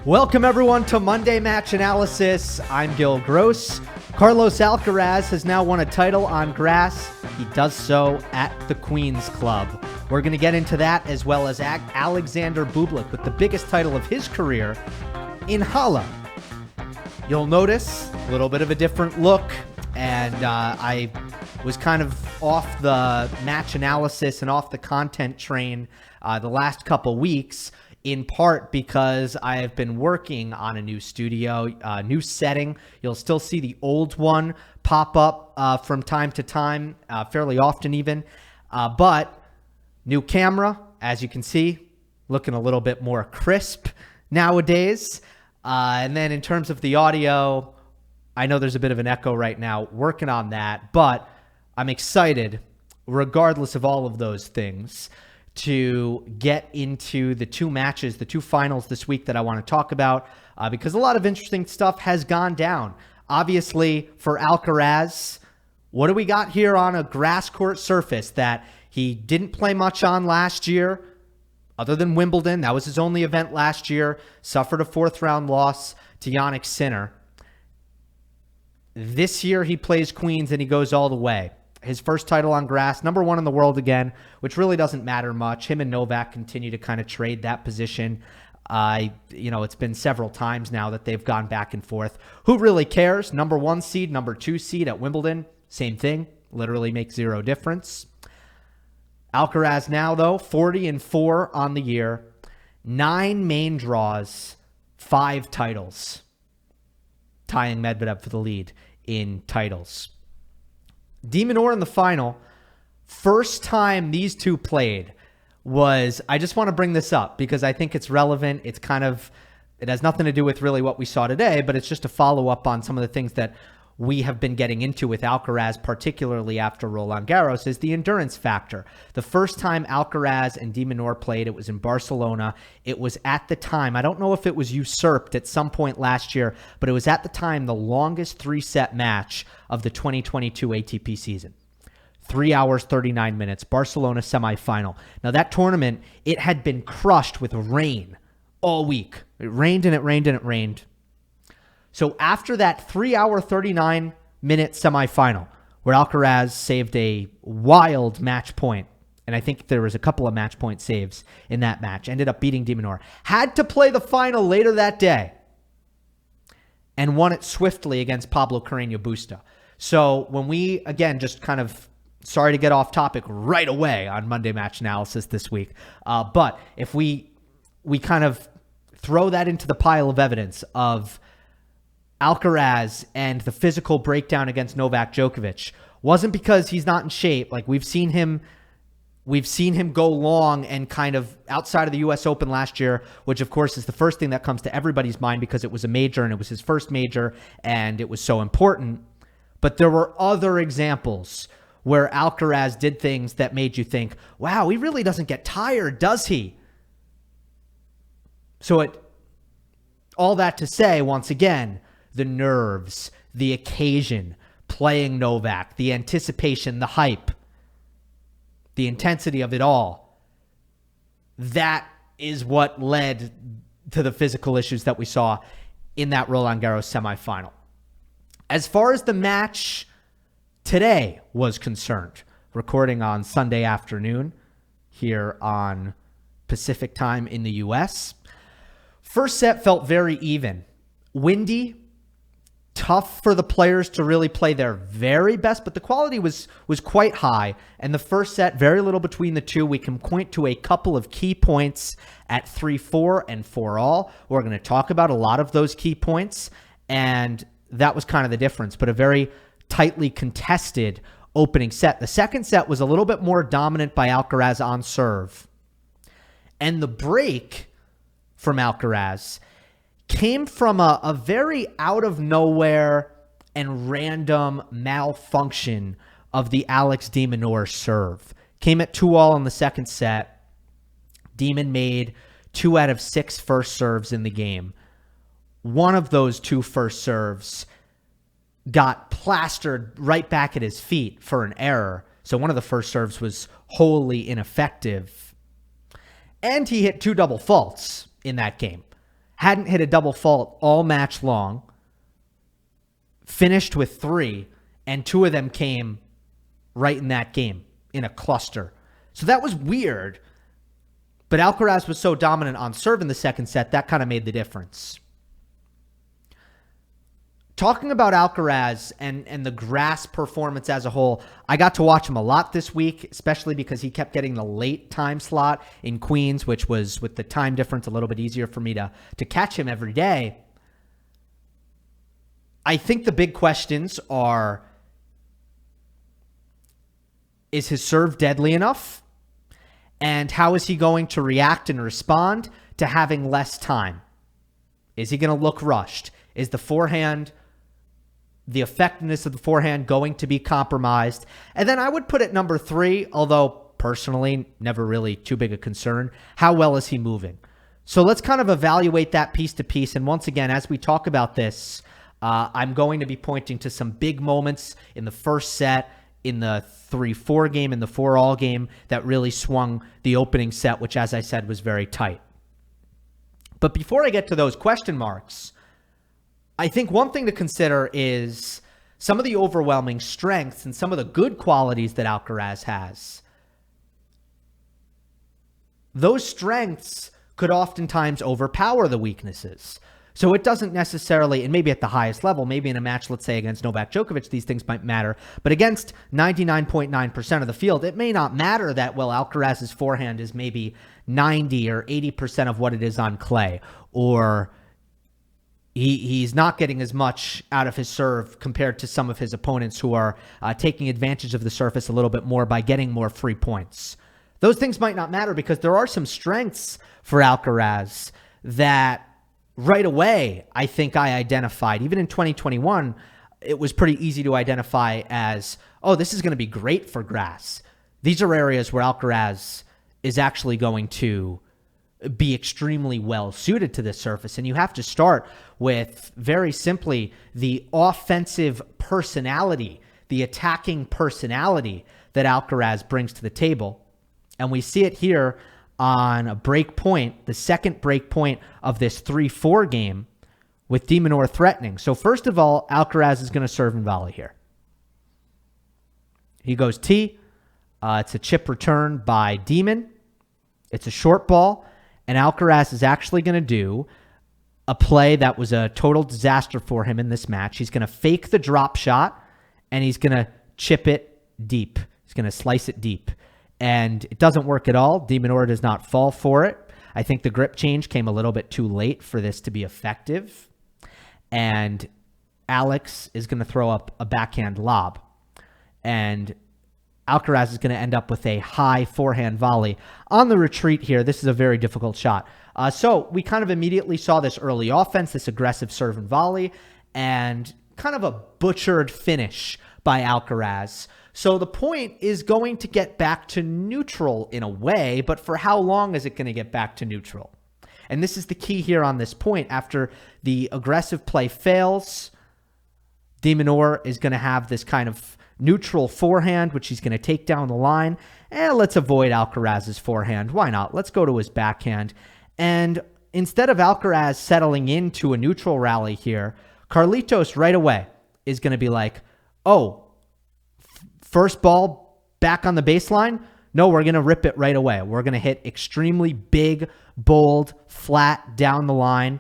Welcome everyone to Monday Match Analysis. I'm Gill Gross. Carlos Alcaraz has now won a title on grass. He does so at the Queen's Club. We're going to get into that as well as Alexander Bublik with the biggest title of his career in Halle. You'll notice a little bit of a different look, and I was kind of off the match analysis and off the content train the last couple weeks, in part because I have been working on a new studio, new setting. You'll still see the old one pop up from time to time, fairly often even. But new camera, as you can see, looking a little bit more crisp nowadays. And then in terms of the audio, I know there's a bit of an echo right now, working on that. But I'm excited, regardless of all of those things, to get into the two matches, the two finals this week that I want to talk about, because a lot of interesting stuff has gone down. Obviously, for Alcaraz, what do we got here on a grass court surface that he didn't play much on last year, other than Wimbledon? That was his only event last year. Suffered a fourth-round loss to Jannik Sinner. This year, he plays Queens and he goes all the way. His first title on grass, number one in the world again, which really doesn't matter much. Him and Novak continue to kind of trade that position. It's been several times now that they've gone back and forth. Who really cares? Number one seed, number two seed at Wimbledon, same thing. Literally makes zero difference. Alcaraz now, though, 40-4 on the year, 9 main draws, 5 titles, tying Medvedev for the lead in titles. De Minaur in the final, first time these two played was, I just want to bring this up because I think it's relevant. It has nothing to do with really what we saw today, but it's just a follow-up on some of the things that we have been getting into with Alcaraz, particularly after Roland Garros, is the endurance factor. The first time Alcaraz and De Minaur played, it was in Barcelona. It was at the time, I don't know if it was usurped at some point last year, but it was at the time the longest 3-set match of the 2022 ATP season. 3 hours, 39 minutes, Barcelona semifinal. Now that tournament, it had been crushed with rain all week. It rained and it rained and it rained. So after that 3 hour, 39 minute semifinal, where Alcaraz saved a wild match point, and I think there was a couple of match point saves in that match, ended up beating De Minaur, had to play the final later that day, and won it swiftly against Pablo Carreño Busta. So when we, again, just kind of, sorry to get off topic right away on Monday Match Analysis this week, but if we kind of throw that into the pile of evidence of Alcaraz and the physical breakdown against Novak Djokovic, wasn't because he's not in shape. Like we've seen him go long and kind of outside of the US Open last year, which of course is the first thing that comes to everybody's mind because it was a major and it was his first major and it was so important. But there were other examples where Alcaraz did things that made you think, wow, he really doesn't get tired, does he? So all that to say, once again, the nerves, the occasion, playing Novak, the anticipation, the hype, the intensity of it all. That is what led to the physical issues that we saw in that Roland Garros semifinal. As far as the match today was concerned, recording on Sunday afternoon here on Pacific time in the US, first set felt very even. Windy, tough for the players to really play their very best, but the quality was quite high. And the first set, very little between the two. We can point to a couple of key points at 3-4 and 4-all. We're going to talk about a lot of those key points, and that was kind of the difference, but a very tightly contested opening set. The second set was a little bit more dominant by Alcaraz on serve. And the break from Alcaraz came from a very out of nowhere and random malfunction of the Alex de Minaur serve. Came at 2-all in the second set. Demon made 2 out of 6 first serves in the game. One of those 2 first serves got plastered right back at his feet for an error. So one of the first serves was wholly ineffective. And he hit 2 double faults in that game. hadn't hit a double fault all match long, finished with 3, and 2 of them came right in that game in a cluster. So that was weird. But Alcaraz was so dominant on serve in the second set, that kind of made the difference. Talking about Alcaraz and the grass performance as a whole, I got to watch him a lot this week, especially because he kept getting the late time slot in Queens, which was, with the time difference, a little bit easier for me to catch him every day. I think the big questions are, is his serve deadly enough? And how is he going to react and respond to having less time? Is he going to look rushed? Is the forehand, the effectiveness of the forehand, going to be compromised? And then I would put at number 3, although personally never really too big a concern, how well is he moving? So let's kind of evaluate that piece to piece. And once again, as we talk about this, I'm going to be pointing to some big moments in the first set, in the 3-4 game, in the 4-all game that really swung the opening set, which, as I said, was very tight. But before I get to those question marks, I think one thing to consider is some of the overwhelming strengths and some of the good qualities that Alcaraz has. Those strengths could oftentimes overpower the weaknesses. So it doesn't necessarily, and maybe at the highest level, maybe in a match, let's say against Novak Djokovic, these things might matter. But against 99.9% of the field, it may not matter that, well, Alcaraz's forehand is maybe 90 or 80% of what it is on clay. Or he's not getting as much out of his serve compared to some of his opponents who are taking advantage of the surface a little bit more by getting more free points. Those things might not matter because there are some strengths for Alcaraz that right away, I think I identified. Even in 2021, it was pretty easy to identify as, oh, this is going to be great for grass. These are areas where Alcaraz is actually going to be extremely well suited to this surface. And you have to start with, very simply, the offensive personality, the attacking personality that Alcaraz brings to the table. And we see it here on a break point, the second break point of this 3-4 game, with de Minaur threatening. So first of all, Alcaraz is going to serve and volley here. He goes T. It's a chip return by Demon. It's a short ball, and Alcaraz is actually going to do a play that was a total disaster for him in this match. He's going to fake the drop shot, and he's going to chip it deep. He's going to slice it deep. And it doesn't work at all. De Minaur does not fall for it. I think the grip change came a little bit too late for this to be effective. And Alex is going to throw up a backhand lob. And Alcaraz is going to end up with a high forehand volley. On the retreat here, this is a very difficult shot. So we kind of immediately saw this early offense, this aggressive serve and volley, and kind of a butchered finish by Alcaraz. So the point is going to get back to neutral in a way, but for how long is it going to get back to neutral? And this is the key here on this point. After the aggressive play fails, de Minaur is going to have this kind of neutral forehand, which he's going to take down the line. And let's avoid Alcaraz's forehand. Why not? Let's go to his backhand. And instead of Alcaraz settling into a neutral rally here, Carlitos right away is going to be like, oh, first ball back on the baseline? No, we're going to rip it right away. We're going to hit extremely big, bold, flat down the line.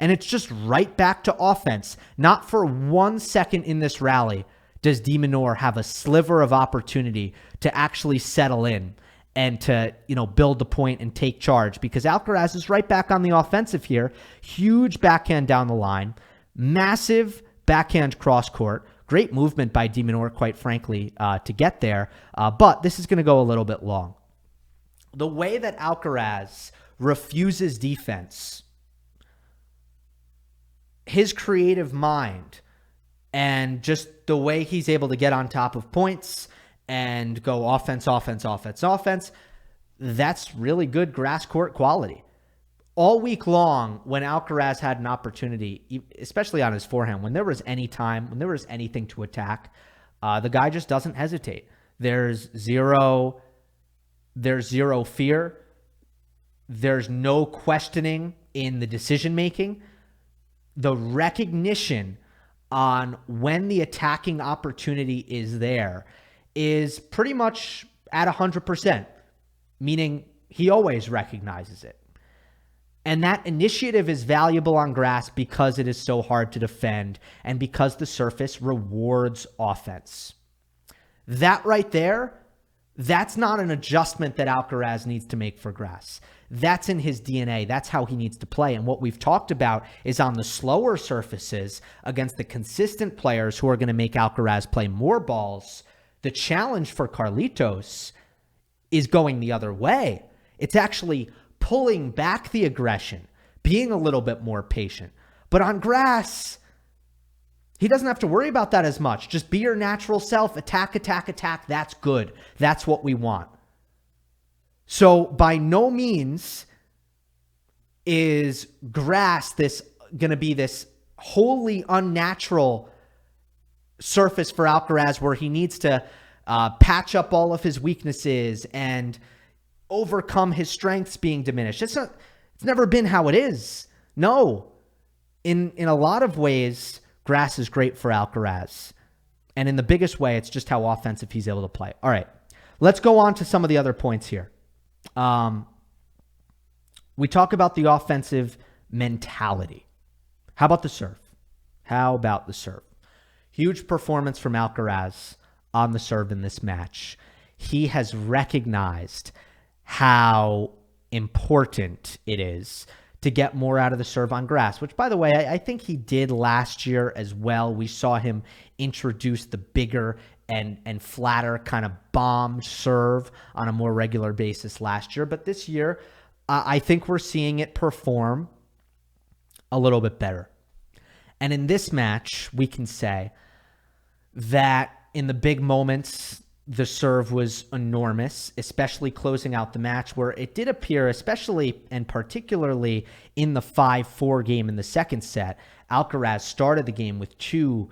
And it's just right back to offense. Not for 1 second in this rally does de Minaur have a sliver of opportunity to actually settle in and to, build the point and take charge, because Alcaraz is right back on the offensive here. Huge backhand down the line, massive backhand cross court. Great movement by de Minaur, quite frankly, to get there. But this is going to go a little bit long. The way that Alcaraz refuses defense, his creative mind, and just the way he's able to get on top of points and go offense, offense, offense, offense, that's really good grass court quality. All week long, when Alcaraz had an opportunity, especially on his forehand, when there was any time, when there was anything to attack, the guy just doesn't hesitate. There's zero fear. There's no questioning in the decision making, the recognition on when the attacking opportunity is there is pretty much at 100%, meaning he always recognizes it. And that initiative is valuable on grass because it is so hard to defend and because the surface rewards offense. That right there, that's not an adjustment that Alcaraz needs to make for grass. That's in his DNA. That's how he needs to play. And what we've talked about is on the slower surfaces against the consistent players who are going to make Alcaraz play more balls. The challenge for Carlitos is going the other way. It's actually pulling back the aggression, being a little bit more patient. But on grass, he doesn't have to worry about that as much. Just be your natural self. Attack, attack, attack. That's good. That's what we want. So by no means is grass going to be this wholly unnatural surface for Alcaraz where he needs to patch up all of his weaknesses and overcome his strengths being diminished. It's never been how it is. No. In a lot of ways, grass is great for Alcaraz. And in the biggest way, it's just how offensive he's able to play. All right. Let's go on to some of the other points here. We talk about the offensive mentality. How about the serve? Huge performance from Alcaraz on the serve in this match. He has recognized how important it is to get more out of the serve on grass, which, by the way, I think he did last year as well. We saw him introduce the bigger and flatter kind of bomb serve on a more regular basis last year. But this year, I think we're seeing it perform a little bit better. And in this match, we can say that in the big moments, the serve was enormous, especially closing out the match, where it did appear, especially and particularly in the 5-4 game in the second set, Alcaraz started the game with two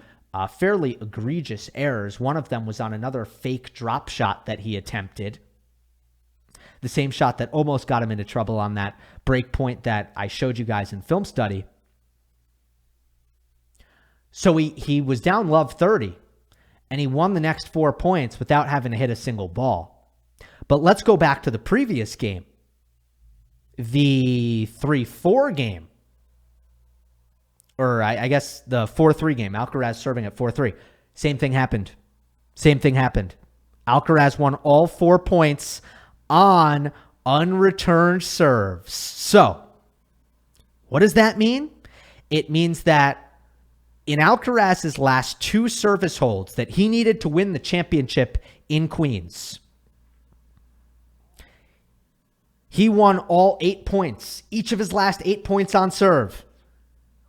fairly egregious errors. One of them was on another fake drop shot that he attempted. The same shot that almost got him into trouble on that break point that I showed you guys in film study. So he was down love 30. And he won the next 4 points without having to hit a single ball. But let's go back to the previous game. The 3-4 game. Or I guess the 4-3 game. Alcaraz serving at 4-3. Same thing happened. Alcaraz won all 4 points on unreturned serves. So, what does that mean? It means that in Alcaraz's last 2 service holds that he needed to win the championship in Queens, he won all 8 points, each of his last 8 points on serve,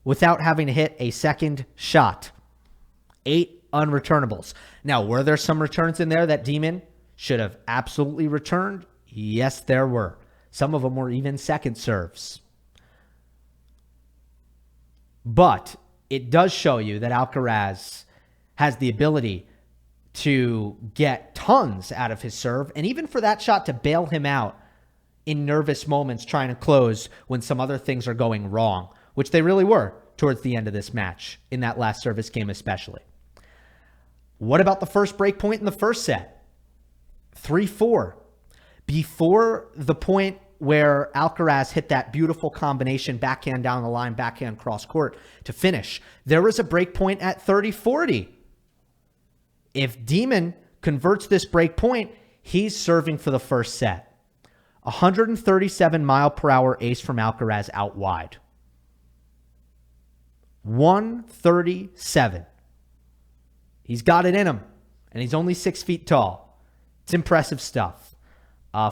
without having to hit a second shot. 8 unreturnables. Now, were there some returns in there that Demon should have absolutely returned? Yes, there were. Some of them were even second serves. But it does show you that Alcaraz has the ability to get tons out of his serve, and even for that shot to bail him out in nervous moments trying to close when some other things are going wrong, which they really were towards the end of this match, in that last service game especially. What about the first break point in the first set? 3-4. Before the point where Alcaraz hit that beautiful combination, backhand down the line, backhand cross court to finish, there was a break point at 30-40. If Demon converts this break point, he's serving for the first set. 137 mile per hour ace from Alcaraz out wide. 137. He's got it in him, and he's only 6 feet tall. It's impressive stuff.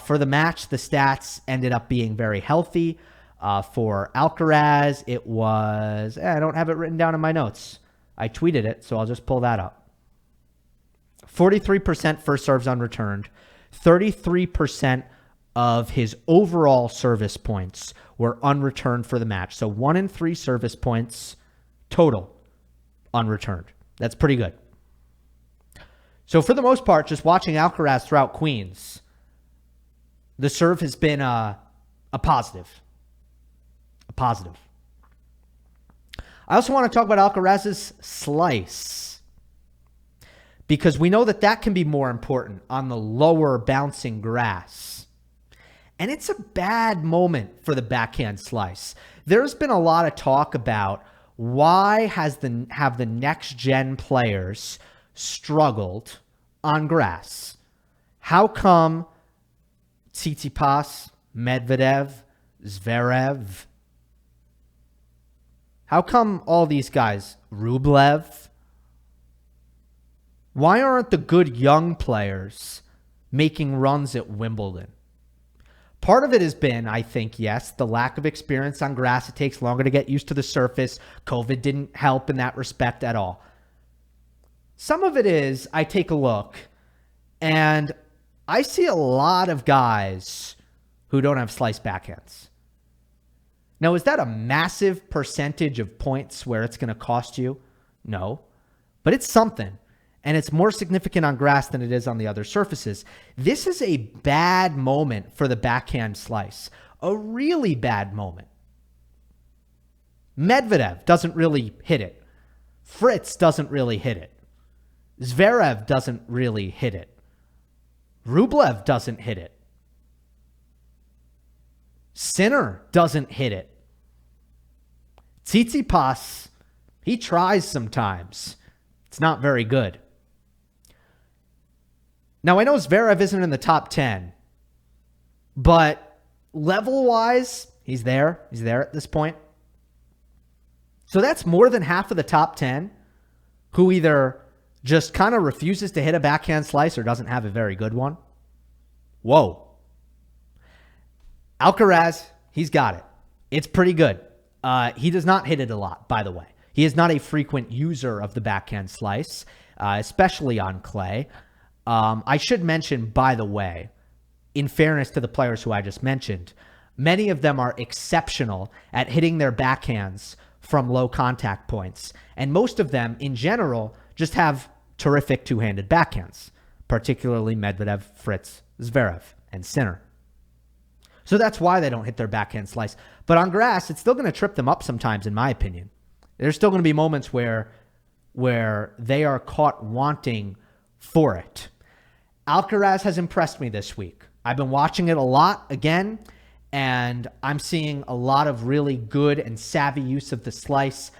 For the match, the stats ended up being very healthy. For Alcaraz, it was... I don't have it written down in my notes. I tweeted it, so I'll just pull that up. 43% first serves unreturned. 33% of his overall service points were unreturned for the match. So 1 in 3 service points total unreturned. That's pretty good. So for the most part, just watching Alcaraz throughout Queens, the serve has been a positive. positive. I also want to talk about Alcaraz's slice, because we know that that can be more important on the lower bouncing grass. And it's a bad moment for the backhand slice. There's been a lot of talk about why have the next gen players struggled on grass. How come Tsitsipas, Medvedev, Zverev, how come all these guys, Rublev, why aren't the good young players making runs at Wimbledon? Part of it has been, I think, yes, the lack of experience on grass. It takes longer to get used to the surface. COVID didn't help in that respect at all. Some of it is, I take a look, and I see a lot of guys who don't have slice backhands. Now, is that a massive percentage of points where it's going to cost you? No, but it's something. And it's more significant on grass than it is on the other surfaces. This is a bad moment for the backhand slice. A really bad moment. Medvedev doesn't really hit it. Fritz doesn't really hit it. Zverev doesn't really hit it. Rublev doesn't hit it. Sinner doesn't hit it. Tsitsipas, he tries sometimes. It's not very good. Now, I know Zverev isn't in the top 10, but level-wise, he's there. He's there at this point. So that's more than half of the top 10 who either just kind of refuses to hit a backhand slice or doesn't have a very good one. Whoa. Alcaraz, he's got it. It's pretty good. He does not hit it a lot, by the way. He is not a frequent user of the backhand slice, especially on clay. I should mention, by the way, in fairness to the players who I just mentioned, many of them are exceptional at hitting their backhands from low contact points. And most of them, in general, just have terrific two-handed backhands, particularly Medvedev, Fritz, Zverev, and Sinner. So that's why they don't hit their backhand slice. But on grass, it's still going to trip them up sometimes, in my opinion. There's still going to be moments where they are caught wanting for it. Alcaraz has impressed me this week. I've been watching it a lot again, and I'm seeing a lot of really good and savvy use of the slice.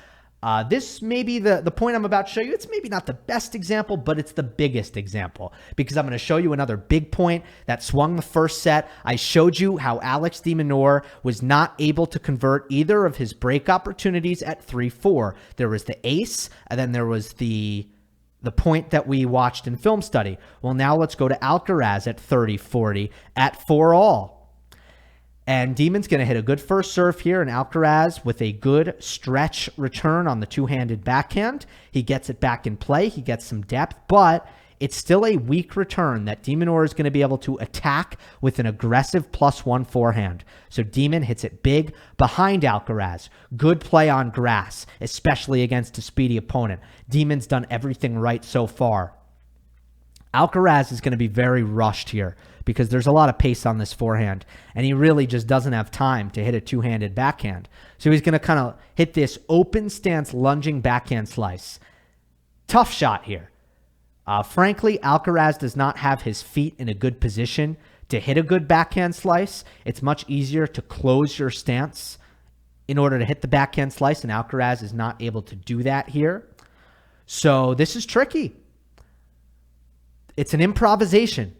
This may be the point I'm about to show you. It's maybe not the best example, but it's the biggest example, because I'm going to show you another big point that swung the first set. I showed you how Alex de Minaur was not able to convert either of his break opportunities at 3-4. There was the ace, and then there was the point that we watched in film study. Well, now let's go to Alcaraz at 30-40 at 4-all. And Demon's going to hit a good first serve here, and Alcaraz with a good stretch return on the two-handed backhand. He gets it back in play. He gets some depth, but it's still a weak return that de Minaur is going to be able to attack with an aggressive +1 forehand. So Demon hits it big behind Alcaraz. Good play on grass, especially against a speedy opponent. Demon's done everything right so far. Alcaraz is going to be very rushed here because there's a lot of pace on this forehand, and he really just doesn't have time to hit a two-handed backhand. So he's going to kind of hit this open stance lunging backhand slice. Tough shot here. Frankly, Alcaraz does not have his feet in a good position to hit a good backhand slice. It's much easier to close your stance in order to hit the backhand slice, and Alcaraz is not able to do that here. So this is tricky. It's an improvisation,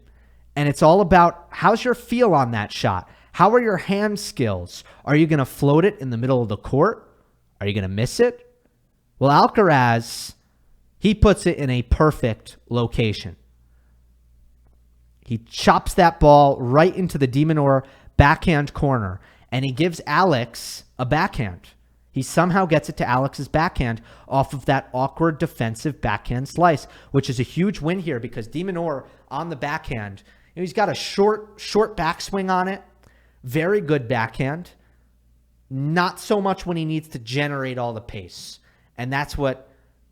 and it's all about how's your feel on that shot? How are your hand skills? Are you going to float it in the middle of the court? Are you going to miss it? Well, Alcaraz, he puts it in a perfect location. He chops that ball right into the de Minaur backhand corner, and he gives Alex a backhand. He somehow gets it to Alex's backhand off of that awkward defensive backhand slice, which is a huge win here because de Minaur on the backhand, he's got a short backswing on it. Very good backhand. Not so much when he needs to generate all the pace. And that's what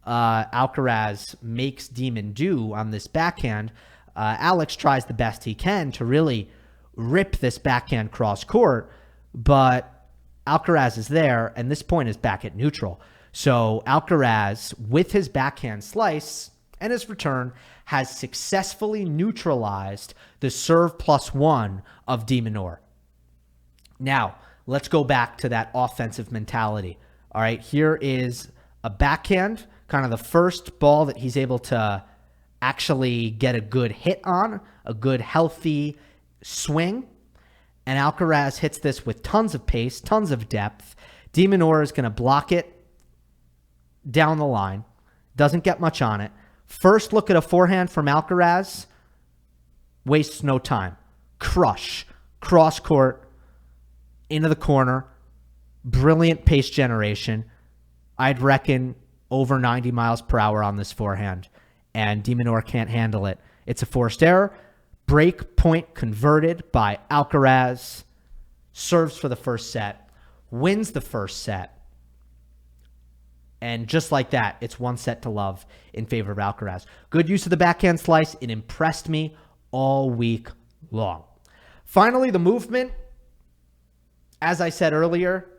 Alcaraz makes Demon do on this backhand. Alex tries the best he can to really rip this backhand cross court, but Alcaraz is there, and this point is back at neutral. So Alcaraz, with his backhand slice and his return, has successfully neutralized the serve +1 of de Minaur. Now, let's go back to that offensive mentality. All right, here is a backhand, kind of the first ball that he's able to actually get a good hit on, a good healthy swing. And Alcaraz hits this with tons of pace, tons of depth. De Minaur is going to block it down the line. Doesn't get much on it. First look at a forehand from Alcaraz. Wastes no time. Crush. Cross court. Into the corner. Brilliant pace generation. I'd reckon over 90 miles per hour on this forehand. And de Minaur can't handle it. It's a forced error. Break point converted by Alcaraz. Serves for the first set. Wins the first set. And just like that, it's 1-0 in favor of Alcaraz. Good use of the backhand slice. It impressed me all week long. Finally, the movement. As I said earlier,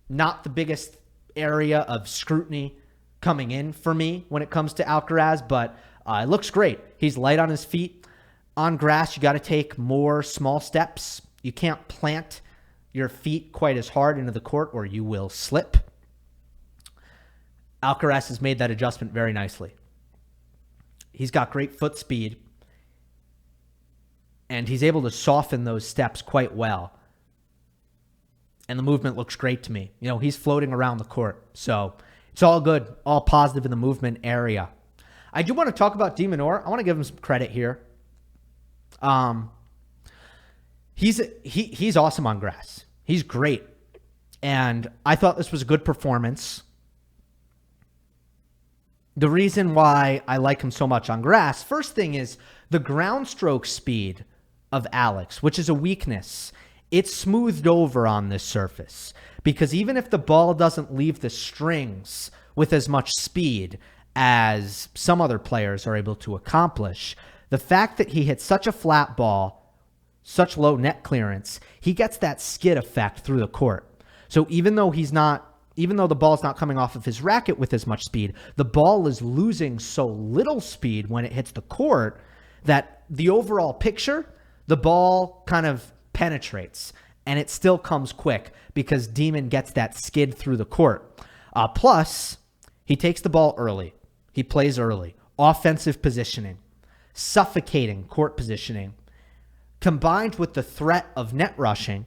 not the biggest area of scrutiny coming in for me when it comes to Alcaraz, but it looks great. He's light on his feet. On grass, you got to take more small steps. You can't plant your feet quite as hard into the court or you will slip. Alcaraz has made that adjustment very nicely. He's got great foot speed, and he's able to soften those steps quite well. And the movement looks great to me. You know, he's floating around the court, so it's all good, all positive in the movement area. I do want to talk about de Minaur. I want to give him some credit here. He's awesome on grass. He's great. And I thought this was a good performance. The reason why I like him so much on grass, first thing is the ground stroke speed of Alex, which is a weakness. It's smoothed over on this surface because even if the ball doesn't leave the strings with as much speed as some other players are able to accomplish, the fact that he hits such a flat ball, such low net clearance, he gets that skid effect through the court. So even though the ball's not coming off of his racket with as much speed, the ball is losing so little speed when it hits the court that the overall picture, the ball kind of penetrates and it still comes quick because Demon gets that skid through the court. Plus, he takes the ball early. He plays early. Offensive positioning. Suffocating court positioning. Combined with the threat of net rushing.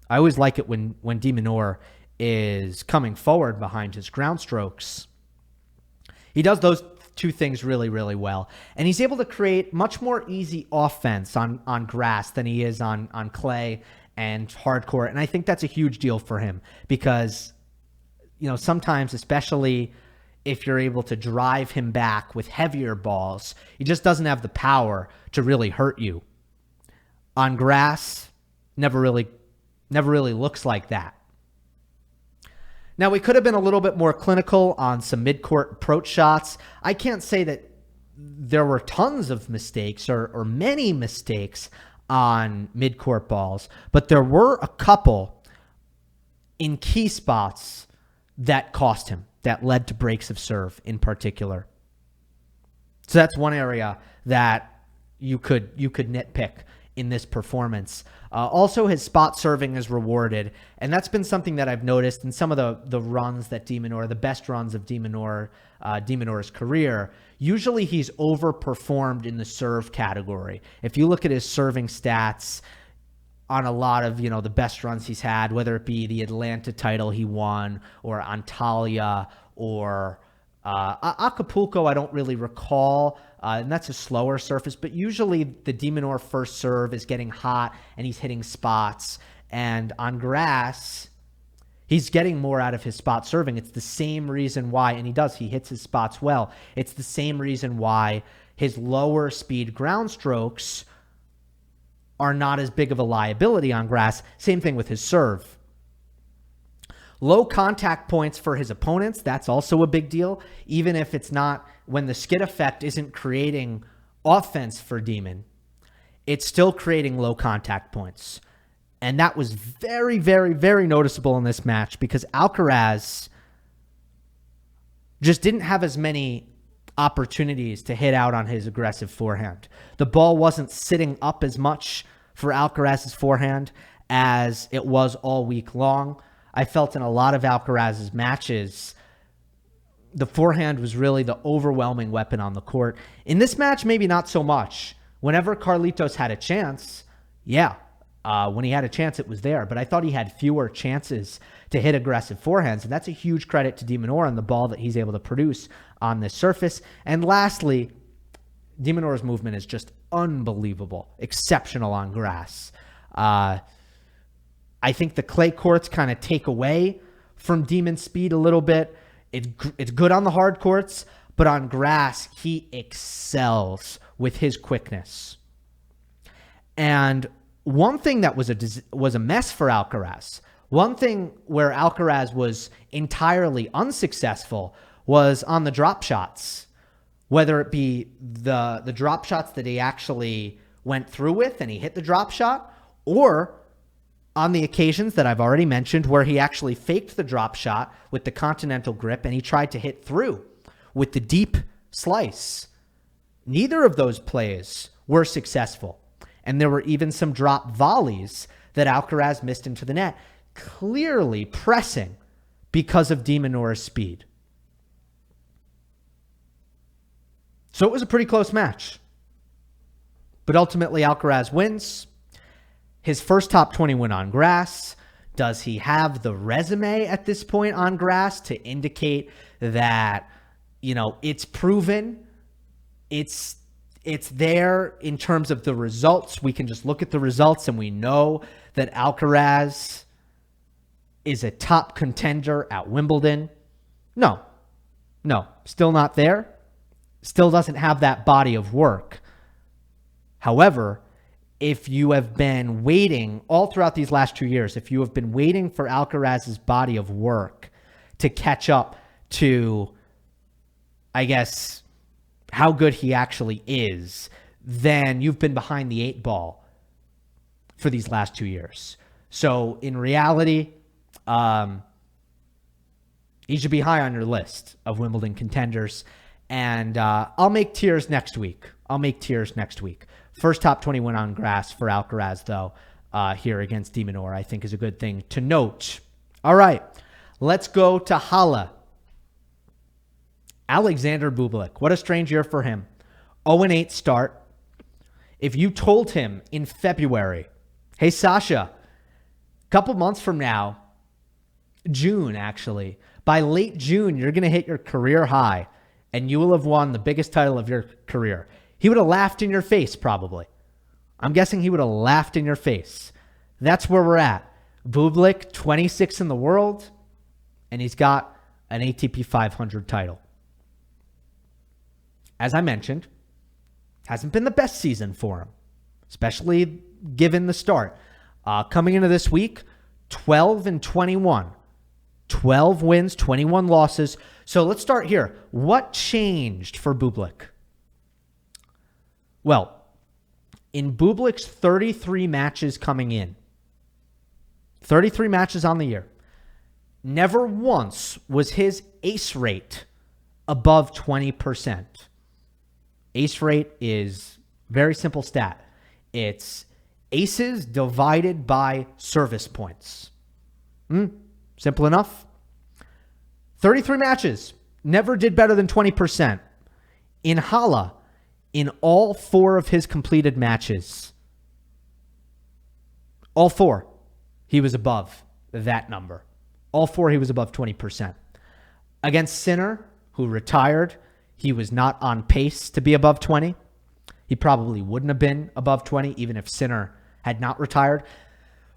I always like it when de Minaur is coming forward behind his ground strokes. He does those two things really, really well. And he's able to create much more easy offense on grass than he is on clay and hard court. And I think that's a huge deal for him because, you know, sometimes, especially if you're able to drive him back with heavier balls, he just doesn't have the power to really hurt you. On grass, never really looks like that. Now, we could have been a little bit more clinical on some mid-court approach shots. I can't say that there were tons of mistakes or many mistakes on mid-court balls, but there were a couple in key spots that cost him, that led to breaks of serve in particular. So that's one area that you could nitpick in this performance. Also, his spot serving is rewarded, and that's been something that I've noticed in some of the runs that de Minaur, the best runs of de Minaur's career. Usually he's overperformed in the serve category. If you look at his serving stats on a lot of, the best runs he's had, whether it be the Atlanta title he won or Antalya or Acapulco, I don't really recall, and that's a slower surface, but usually the de Minaur first serve is getting hot and he's hitting spots, and on grass, he's getting more out of his spot serving. It's the same reason why, and he hits his spots well. It's the same reason why his lower speed ground strokes are not as big of a liability on grass. Same thing with his serve. Low contact points for his opponents, that's also a big deal. Even if it's not, when the skid effect isn't creating offense for Demon, it's still creating low contact points. And that was very, very, very noticeable in this match because Alcaraz just didn't have as many opportunities to hit out on his aggressive forehand. The ball wasn't sitting up as much for Alcaraz's forehand as it was all week long. I felt in a lot of Alcaraz's matches, the forehand was really the overwhelming weapon on the court. In this match, maybe not so much. Whenever Carlitos had a chance, when he had a chance, it was there. But I thought he had fewer chances to hit aggressive forehands. And that's a huge credit to de Minaur on the ball that he's able to produce on this surface. And lastly, de Minaur's movement is just unbelievable, exceptional on grass. I think the clay courts kind of take away from Demon's speed a little bit. It's good on the hard courts, but on grass, he excels with his quickness. And one thing that was a mess for Alcaraz, one thing where Alcaraz was entirely unsuccessful was on the drop shots, whether it be the drop shots that he actually went through with and he hit the drop shot, or on the occasions that I've already mentioned where he actually faked the drop shot with the continental grip and he tried to hit through with the deep slice. Neither of those plays were successful. And there were even some drop volleys that Alcaraz missed into the net, clearly pressing because of de Minaur's speed. So it was a pretty close match. But ultimately, Alcaraz wins. His first top 20 win on grass. Does he have the resume at this point on grass to indicate that, it's proven, it's there in terms of the results? We can just look at the results and we know that Alcaraz is a top contender at Wimbledon. No, still not there. Still doesn't have that body of work. However, if you have been waiting all throughout these last 2 years, if you have been waiting for Alcaraz's body of work to catch up to, I guess, how good he actually is, then you've been behind the 8 ball for these last 2 years. So in reality, he should be high on your list of Wimbledon contenders. And I'll make tiers next week. First top 20 win on grass for Alcaraz, though, here against de Minaur, I think is a good thing to note. All right, let's go to Halle. Alexander Bublik. What a strange year for him. 0-8 start. If you told him in February, hey, Sasha, a couple months from now, June actually, by late June, you're going to hit your career high and you will have won the biggest title of your career, he would have laughed in your face, probably. I'm guessing he would have laughed in your face. That's where we're at. Bublik, 26 in the world, and he's got an ATP 500 title. As I mentioned, hasn't been the best season for him, especially given the start. Coming into this week, 12-21. 12 wins, 21 losses. So let's start here. What changed for Bublik? Well, in Bublik's 33 matches coming in, 33 matches on the year, never once was his ace rate above 20%. Ace rate is a very simple stat. It's aces divided by service points. Simple enough. 33 matches, never did better than 20%. In Halle, in all 4 of his completed matches, all 4, he was above that number. All 4, he was above 20%. Against Sinner, who retired, he was not on pace to be above 20. He probably wouldn't have been above 20, even if Sinner had not retired.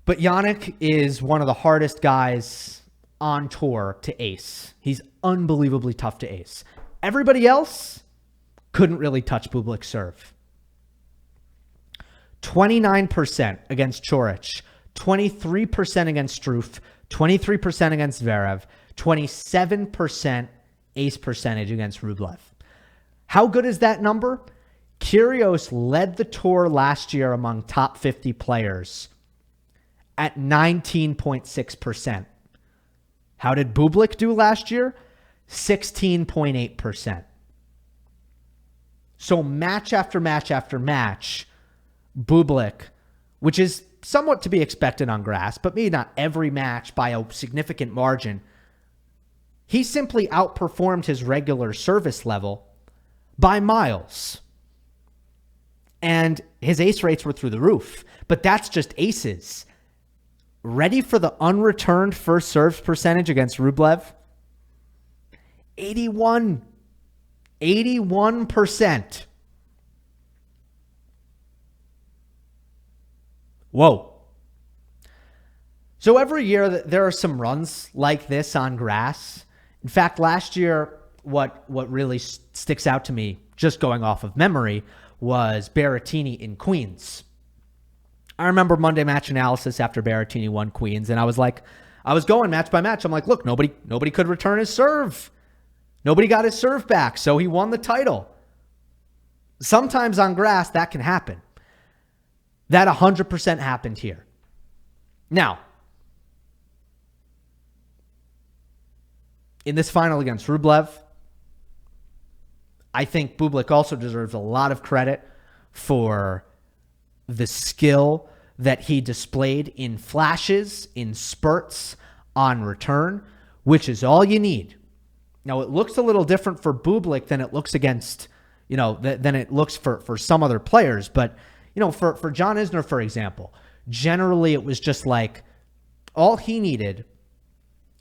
But Jannik is one of the hardest guys on tour to ace. He's unbelievably tough to ace. Everybody else couldn't really touch Bublik's serve. 29% against Coric, 23% against Struff, 23% against Zverev, 27% ace percentage against Rublev. How good is that number? Kyrgios led the tour last year among top 50 players at 19.6%. How did Bublik do last year? 16.8%. So match after match after match, Bublik, which is somewhat to be expected on grass, but maybe not every match by a significant margin, he simply outperformed his regular service level by miles. And his ace rates were through the roof. But that's just aces. Ready for the unreturned first serves percentage against Rublev? 81%. Whoa. So every year there are some runs like this on grass. In fact, last year, what really sticks out to me, just going off of memory, was Berrettini in Queens. I remember Monday Match Analysis after Berrettini won Queens, and I was going match by match. I'm like, look, nobody could return his serve. Nobody got his serve back, so he won the title. Sometimes on grass, that can happen. That 100% happened here. Now, in this final against Rublev, I think Bublik also deserves a lot of credit for the skill that he displayed in flashes, in spurts, on return, which is all you need. Now, it looks a little different for Bublik than it looks against, than it looks for some other players. But, for John Isner, for example, generally it was just like all he needed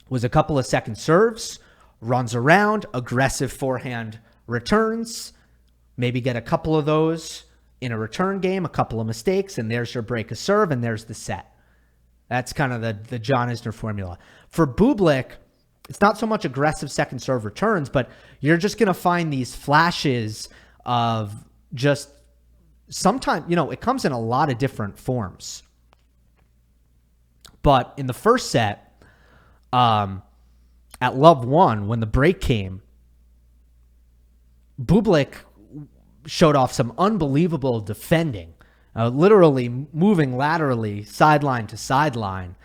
was a couple of second serves, runs around, aggressive forehand returns, maybe get a couple of those in a return game, a couple of mistakes, and there's your break of serve, and there's the set. That's kind of the John Isner formula. For Bublik, it's not so much aggressive second serve returns, but you're just going to find these flashes of just sometimes, it comes in a lot of different forms. But in the first set, at Love 1, when the break came, Bublik showed off some unbelievable defending, literally moving laterally sideline to sideline,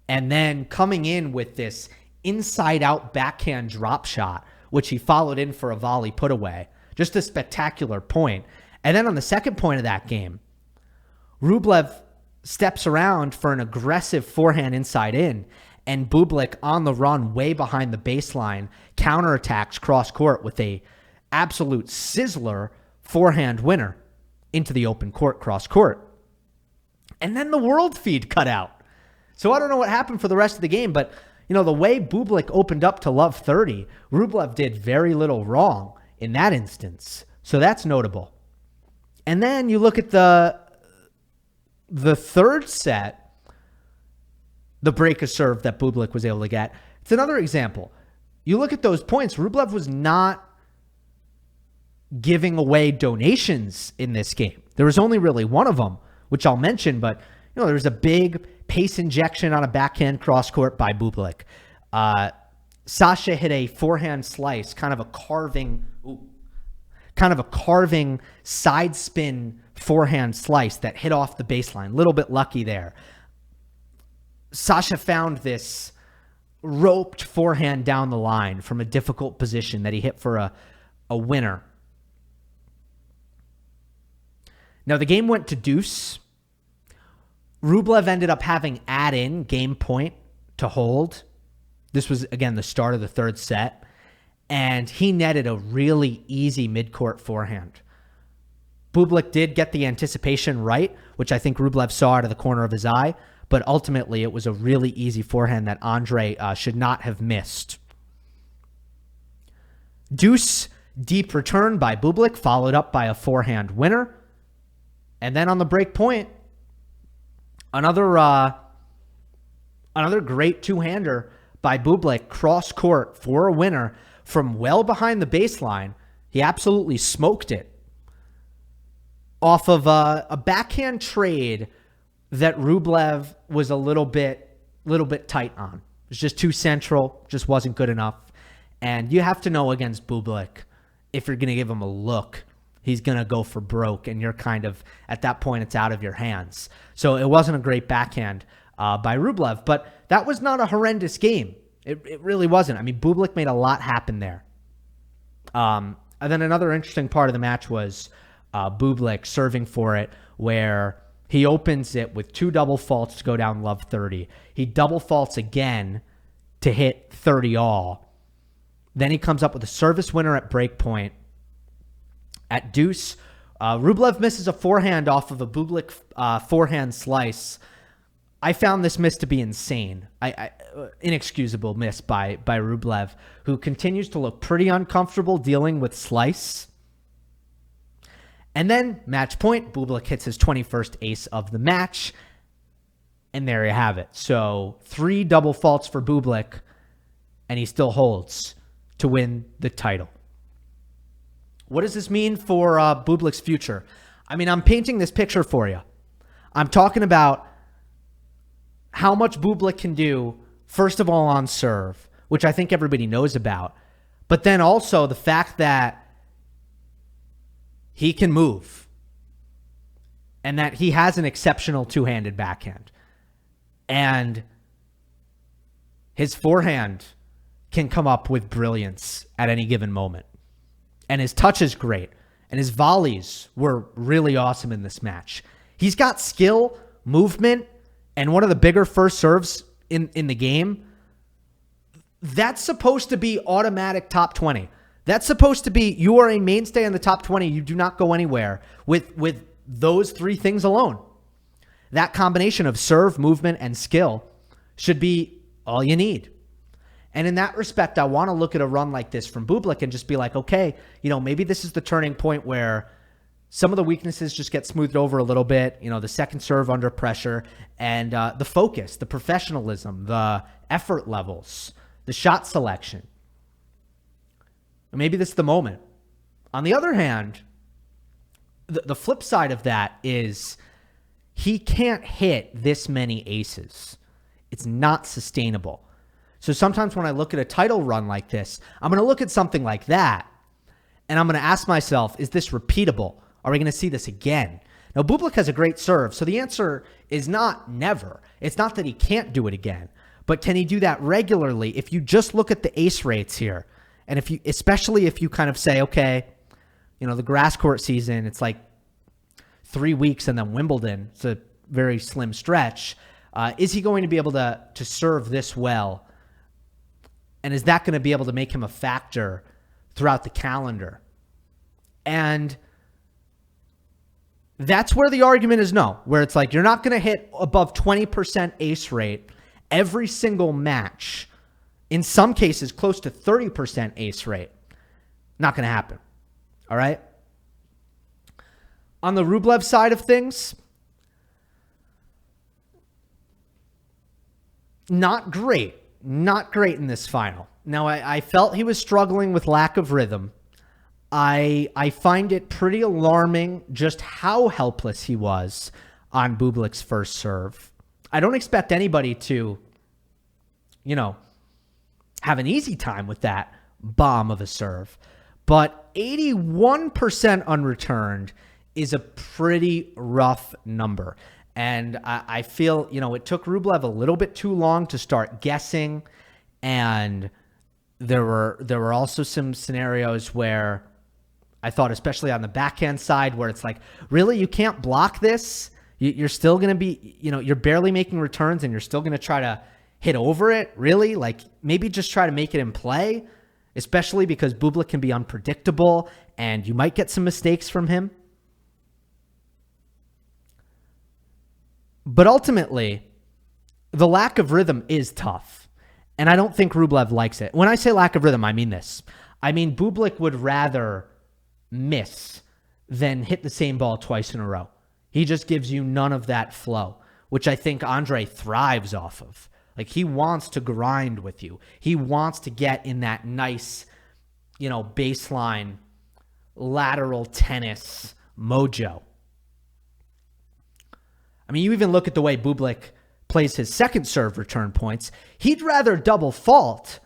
and then coming in with this inside-out backhand drop shot, which he followed in for a volley put away. Just a spectacular point. And then on the second point of that game, Rublev steps around for an aggressive forehand inside in, and Bublik on the run way behind the baseline counterattacks cross court with a absolute sizzler forehand winner into the open court cross court. And then the world feed cut out. So I don't know what happened for the rest of the game, but the way Bublik opened up to Love 30, Rublev did very little wrong in that instance. So that's notable. And then you look at the third set, the break of serve that Bublik was able to get. It's another example. You look at those points, Rublev was not giving away donations in this game. There was only really one of them, which I'll mention, but there was a big pace injection on a backhand cross court by Bublik. Sasha hit a forehand slice, kind of a carving side spin forehand slice that hit off the baseline. A little bit lucky there. Sasha found this roped forehand down the line from a difficult position that he hit for a winner. Now, the game went to deuce. Rublev ended up having add-in game point to hold. This was, again, the start of the third set. And he netted a really easy mid-court forehand. Bublik did get the anticipation right, which I think Rublev saw out of the corner of his eye. But ultimately, it was a really easy forehand that Andrey should not have missed. Deuce, deep return by Bublik, followed up by a forehand winner. And then on the break point, another great two-hander by Bublik, cross court for a winner from well behind the baseline. He absolutely smoked it off of a backhand trade that Rublev was a little bit tight on. It was just too central, just wasn't good enough. And you have to know against Bublik, if you're going to give him a look, he's going to go for broke, and you're kind of, at that point, it's out of your hands. So it wasn't a great backhand by Rublev. But that was not a horrendous game. It really wasn't. I mean, Bublik made a lot happen there. And then another interesting part of the match was Bublik serving for it, where he opens it with 2 double faults to go down love 30. He double faults again to hit 30 all. Then he comes up with a service winner at break point. At deuce, Rublev misses a forehand off of a Bublik forehand slice. I found this miss to be insane. Inexcusable miss by Rublev, who continues to look pretty uncomfortable dealing with slice. And then, match point, Bublik hits his 21st ace of the match. And there you have it. So 3 double faults for Bublik, and he still holds to win the title. What does this mean for Bublik's future? I mean, I'm painting this picture for you. I'm talking about how much Bublik can do, first of all, on serve, which I think everybody knows about. But then also the fact that he can move and that he has an exceptional two-handed backhand. And his forehand can come up with brilliance at any given moment. And his touch is great. And his volleys were really awesome in this match. He's got skill, movement, and one of the bigger first serves in the game. That's supposed to be automatic top 20. That's supposed to be, you are a mainstay in the top 20. You do not go anywhere with those 3 things alone. That combination of serve, movement, and skill should be all you need. And in that respect, I want to look at a run like this from Bublik and just be like, okay, maybe this is the turning point where some of the weaknesses just get smoothed over a little bit, the second serve under pressure, and the focus, the professionalism, the effort levels, the shot selection. Maybe this is the moment. On the other hand, the flip side of that is he can't hit this many aces. It's not sustainable. So sometimes when I look at a title run like this, I'm going to look at something like that, and I'm going to ask myself, is this repeatable? Are we going to see this again? Now, Bublik has a great serve, so the answer is not never. It's not that he can't do it again, but can he do that regularly? If you just look at the ace rates here, and especially if you kind of say, okay, the grass court season, it's like 3 weeks and then Wimbledon, it's a very slim stretch. Is he going to be able to serve this well? And is that going to be able to make him a factor throughout the calendar? And that's where the argument is no, where it's like you're not going to hit above 20% ace rate every single match. In some cases, close to 30% ace rate. Not going to happen. All right? On the Rublev side of things, not great. Not great in this final. Now, I felt he was struggling with lack of rhythm. I find it pretty alarming just how helpless he was on Bublik's first serve. I don't expect anybody to, have an easy time with that bomb of a serve. But 81% unreturned is a pretty rough number. And I feel, it took Rublev a little bit too long to start guessing. And there were also some scenarios where I thought, especially on the backhand side, where it's like, really, you can't block this? You're still going to be, you're barely making returns and you're still going to try to hit over it? Really? Like, maybe just try to make it in play, especially because Bublik can be unpredictable and you might get some mistakes from him. But ultimately, the lack of rhythm is tough. And I don't think Rublev likes it. When I say lack of rhythm, I mean this. I mean, Bublik would rather miss than hit the same ball twice in a row. He just gives you none of that flow, which I think Andrey thrives off of. Like, he wants to grind with you. He wants to get in that nice, baseline lateral tennis mojo. I mean, you even look at the way Bublik plays his second serve return points. He'd rather double fault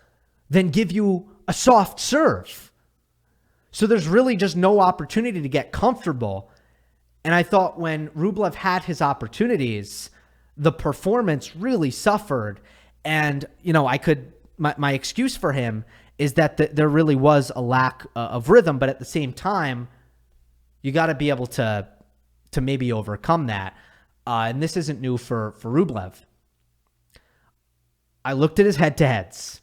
than give you a soft serve. So there's really just no opportunity to get comfortable. And I thought when Rublev had his opportunities, the performance really suffered. And, my excuse for him is that there really was a lack of rhythm, but at the same time, you got to be able to maybe overcome that. And this isn't new for Rublev. I looked at his head-to-heads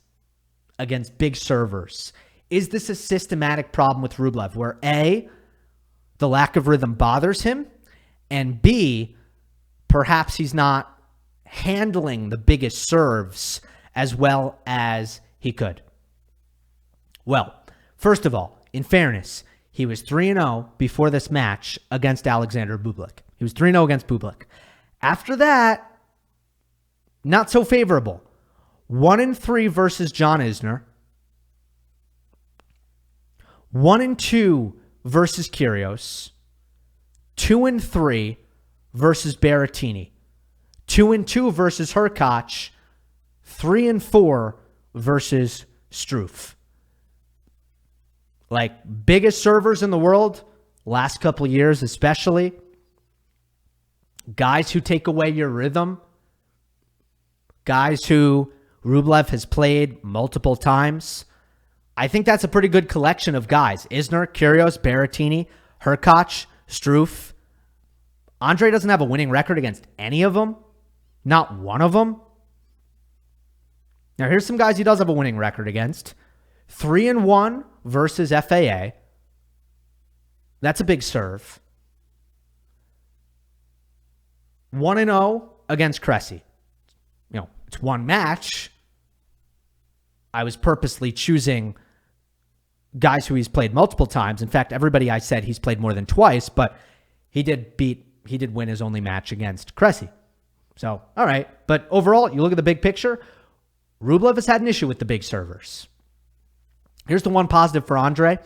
against big servers. Is this a systematic problem with Rublev where A, the lack of rhythm bothers him, and B, perhaps he's not handling the biggest serves as well as he could? Well, first of all, in fairness, he was 3-0 before this match against Alexander Bublik. He was 3-0 against Bublik. After that, not so favorable. 1-3 versus John Isner. 1-2 versus Kyrgios. 2-3 versus Berrettini. 2-2 versus Hurkacz. 3-4 versus Struff. Like, biggest servers in the world, last couple of years especially. Guys who take away your rhythm. Guys who Rublev has played multiple times. I think that's a pretty good collection of guys. Isner, Kyrgios, Berrettini, Hurkacz, Struff. Andrey doesn't have a winning record against any of them. Not one of them. Now, here's some guys he does have a winning record against. 3-1 versus FAA. That's a big serve. 1-0 against Cressy. It's one match. I was purposely choosing guys who he's played multiple times. In fact, everybody I said he's played more than twice, but he did win his only match against Cressy. So, all right. But overall, you look at the big picture, Rublev has had an issue with the big servers. Here's the one positive for Andrey.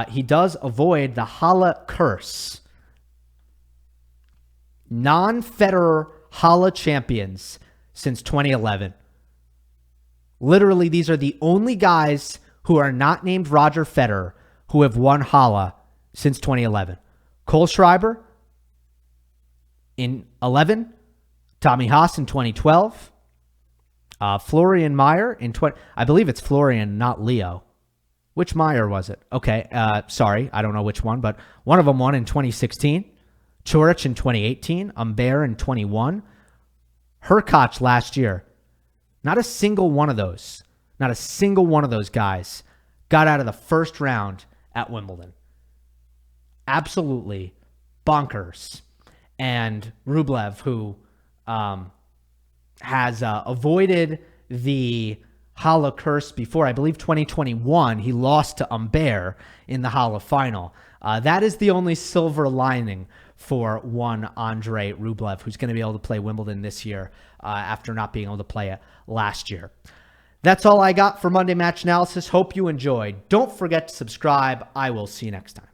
He does avoid the Halle curse. Non-Federer Halle champions since 2011. Literally, these are the only guys who are not named Roger Federer who have won Halle since 2011. Cole Schreiber in 11, Tommy Haas in 2012, Florian Meyer in 20. I believe it's Florian, not Leo. Which Meyer was it? Okay, sorry, I don't know which one, but one of them won in 2016. Coric in 2018, Humbert in 21, Hurkacz last year. Not a single one of those guys got out of the first round at Wimbledon. Absolutely bonkers. And Rublev, who has avoided the Halle curse before, I believe 2021, he lost to Humbert in the Halle final. That is the only silver lining for one Andrey Rublev, who's going to be able to play Wimbledon this year after not being able to play it last year. That's all I got for Monday Match Analysis. Hope you enjoyed. Don't forget to subscribe. I will see you next time.